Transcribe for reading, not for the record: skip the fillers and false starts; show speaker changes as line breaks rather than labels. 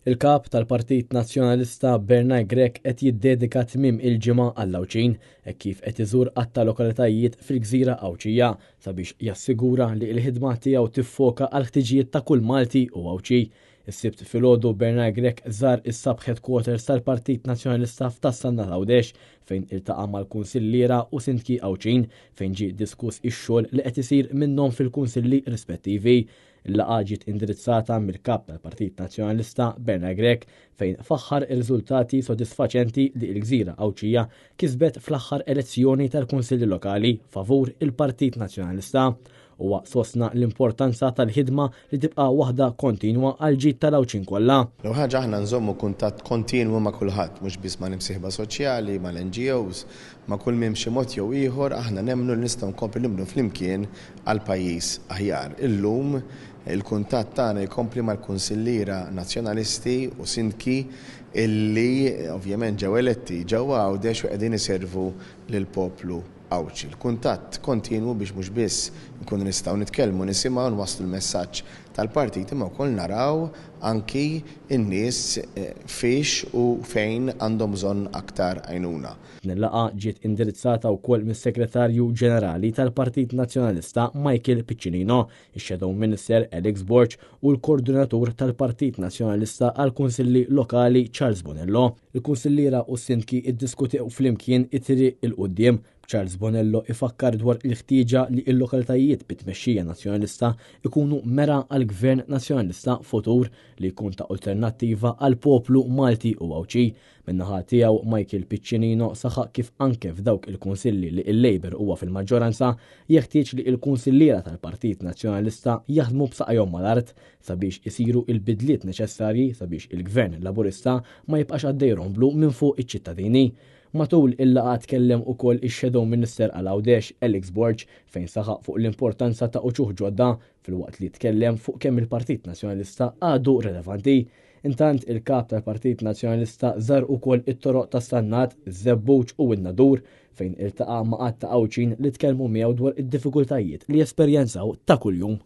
Il-kap tal-Partit Nazzjonalista Bernard Grech qed jiddedika tmiem il-ġimgħa għall-Awċin hekk kif qed iżur qatta lokalitajiet fil-Gżira Awċija sabiex jassigura li l-ħidma tiegħu tiffoka għal ħtiġijiet ta' kull Malti u Awċi. Is-sibt filgħodu Bernard Grech żar is-sub headquarters tal-Partit Nazzjonalista f'Tassanna Għawdex fejn iltaqa' mal-kunsilliera u sindki Awċin fejn ġie diskuss ix-xogħol li qed isir minnhom fil-kunsilli rispettivi. Il-laqgħa ġiet indirizzata mill-kap tal-Partit Nazzjonalista Bernard Grech fejn faħħar ir-riżultati sodisfaċenti li l-Gżira Awċija kisbet fl-aħħar elezzjoni tal-Kunsilli Lokali favur il-Partit Nazzjonalista. Huwa sostna l-importanza tal-ħidma li tibqa' waħda kontinwa għal ġid tal-Awċin kollha.
L-ewwel ħaġa aħna nżommu kuntatt kontinwu ma' kulħadd, mhux biss ma' nimsieħba soċjali, mal-NGOs, ma' kull minn xi mod jew ieħor aħna nemmnu li nistgħu nkomplu nibnu flimkien għal pajjiż aħjar. Illum il-kuntatt tagħna jkompli mal-kunsilliera nazzjonalisti u sindki illi ovvjament ġew eletti ġewwa Għawdex u qegħdin iservu lill-poplu Awċi. Il-kuntatt kontinwu biex mhux biss nkunu nistgħu nitkellmu nisimgħu nwasslu l-messaġġ tal-partit imma wkoll naraw anki n-nies fiex u fejn għandhom bżonn aktar għajnuna.
Nil-laqgħa ġiet indirizzata wkoll mis-Segretarju Ġenerali tal-Partit Nazzjonalista Michael Piccinino, ix-Shadow Minister Alex Borg u l-Koordinatur tal-Partit Nazzjonalista għall-Kunsilli Lokali Charles Bonello. Il-kunsilliera u s-sindki iddiskutew flimkien it-triq il-qudiem. Charles Bonello ifakkar dwar il-ħtieġa li l-lokalitajiet bit-tmexxija nazzjonalista ikunu mera għal gvern nazzjonalista futur li jkun ta' alternattiva għal poplu Malti u Awċi. Min-naħa tiegħu Michael Piccinino saħaq kif anke f'dawk il-kunsilli li l-Labor huwa fil-maġġoranza jeħtieġ li l-kunsilliera tal-Partit Nazzjonalista jaħdmu b'saqajhom mal-art sabiex isiru l-bidliet neċessarji sabiex il-Gvern Laburista ma jibqax għaddej romblu minn fuq iċ-ċittadini. Matul il-laqgħa tkellem ukoll ix-Shadow Minister għal Għawdex Alex Borg fejn saħaq fuq l-importanza ta' uċuħ ġodda filwaqt li tkellem fuq kemm il-Partit Nazzjonalista għadu relevanti. Intant il-kap tal-Partit Nazzjonalista żar ukoll it-toroq ta' Stannat, Żebbuġ u n-Nadur fejn iltaqa' ma' qatt ta' Awċin li tkellmu miegħu dwar id-diffikultajiet li jesperjenzaw ta' kuljum.